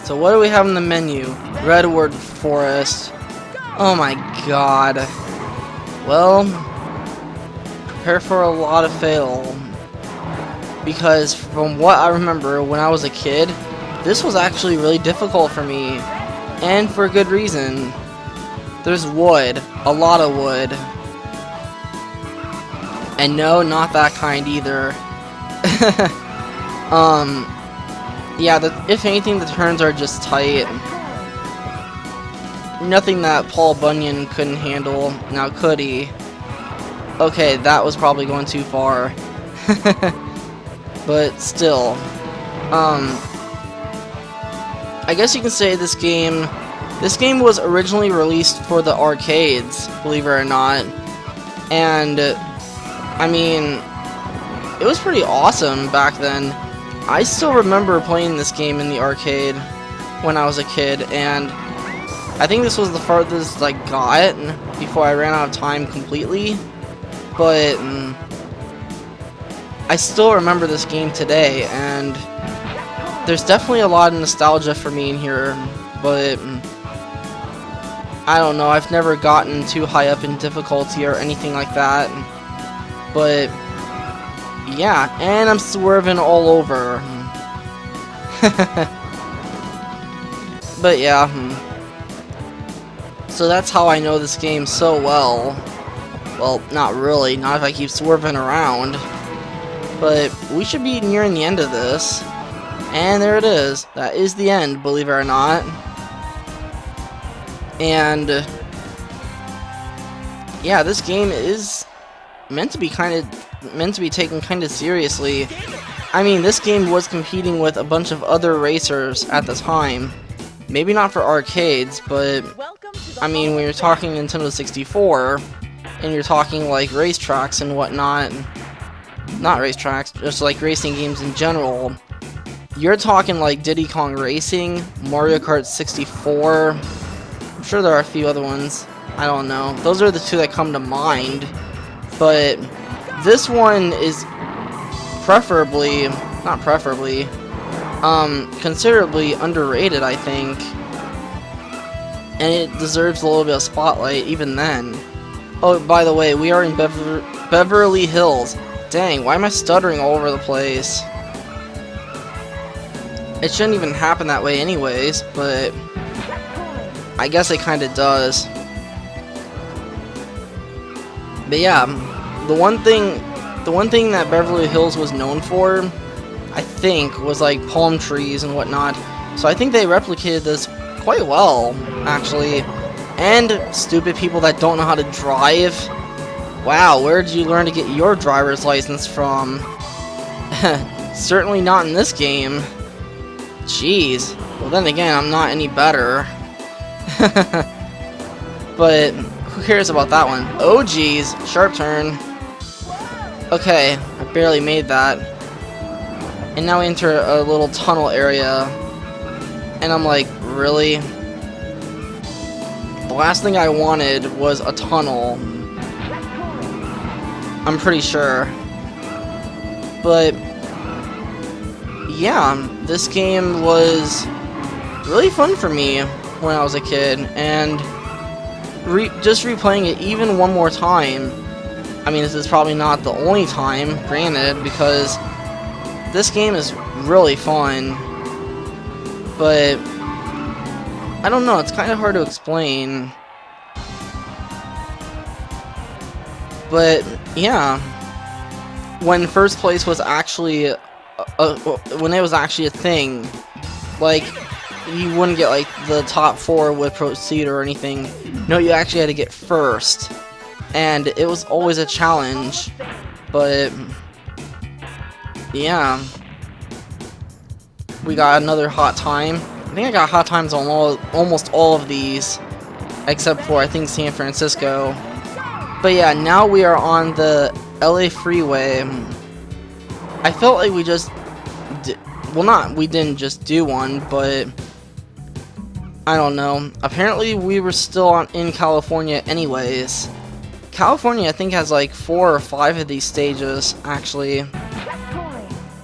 So what do we have in the menu? Redwood Forest. Oh my god. Well, prepare for a lot of fail. Because from what I remember when I was a kid, this was actually really difficult for me. And for a good reason. There's wood. A lot of wood. And no, not that kind either. Yeah, if anything, the turns are just tight. Nothing that Paul Bunyan couldn't handle. Now, could he? Okay, that was probably going too far. But still. I guess you can say this game was originally released for the arcades, believe it or not. And, I mean, it was pretty awesome back then. I still remember playing this game in the arcade when I was a kid, and I think this was the farthest I got before I ran out of time completely. But I still remember this game today, and there's definitely a lot of nostalgia for me in here, but I don't know, I've never gotten too high up in difficulty or anything like that. But yeah, and I'm swerving all over. But yeah, so that's how I know this game so well. Well, not really, not if I keep swerving around. But we should be nearing the end of this. And there it is. That is the end, believe it or not. And yeah, this game is meant to be taken kind of seriously. I mean, this game was competing with a bunch of other racers at the time. Maybe not for arcades, but I mean, when you're talking Nintendo 64 and you're talking like racetracks and whatnot, not racetracks, just like racing games in general, you're talking like Diddy Kong Racing, Mario Kart 64. I'm sure there are a few other ones. I don't know. Those are the two that come to mind. But this one is considerably underrated, I think. And it deserves a little bit of spotlight even then. Oh, by the way, we are in Beverly Hills. Dang, why am I stuttering all over the place? It shouldn't even happen that way anyways, but I guess it kind of does. But yeah, the one thing that Beverly Hills was known for, I think, was like palm trees and whatnot. So I think they replicated this quite well, actually. And stupid people that don't know how to drive. Wow, where did you learn to get your driver's license from? Certainly not in this game. Jeez. Well, then again, I'm not any better. But who cares about that one? Oh, geez. Sharp turn. Okay, I barely made that. And now we enter a little tunnel area. And I'm like, really? The last thing I wanted was a tunnel. I'm pretty sure. But yeah, this game was really fun for me when I was a kid, and just replaying it even one more time. I mean, this is probably not the only time, granted, because this game is really fun, but I don't know, it's kind of hard to explain. But yeah, when first place was actually when it was actually a thing, like, you wouldn't get like the top 4 would proceed or anything. No, you actually had to get first, and it was always a challenge. But yeah, we got another hot time. I think I got hot times on almost all of these, except for I think San Francisco. But yeah, now we are on the LA Freeway. I felt like we just we didn't just do one, but I don't know. Apparently we were still in California anyways. California, I think, has like 4 or 5 of these stages, actually.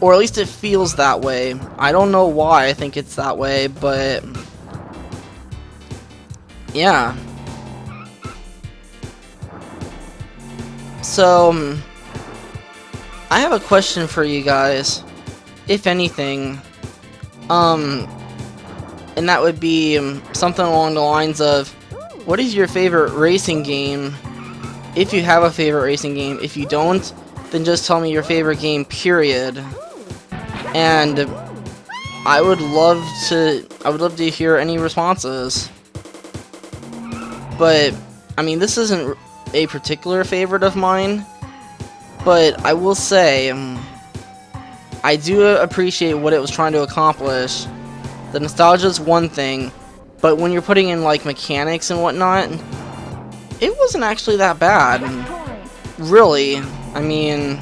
Or at least it feels that way. I don't know why I think it's that way, but yeah. So, I have a question for you guys, if anything. And that would be something along the lines of, what is your favorite racing game? If you have a favorite racing game. If you don't, then just tell me your favorite game, period. And I would love to hear any responses. But I mean, this isn't a particular favorite of mine, but I will say I do appreciate what it was trying to accomplish. The nostalgia is one thing, but when you're putting in like mechanics and whatnot, it wasn't actually that bad. Really, I mean,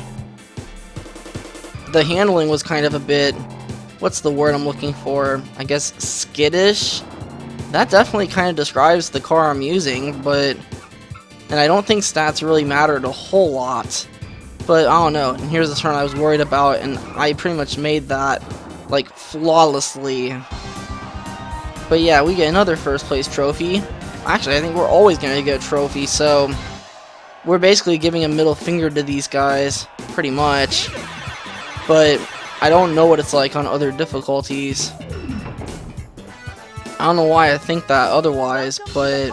the handling was kind of a bit, what's the word I'm looking for? I guess skittish. That definitely kind of describes the car I'm using, but, and I don't think stats really mattered a whole lot. But I don't know, and here's the turn I was worried about, and I pretty much made that, like, flawlessly. But yeah, we get another first place trophy. Actually, I think we're always going to get a trophy, so we're basically giving a middle finger to these guys, pretty much. But I don't know what it's like on other difficulties. I don't know why I think that otherwise, but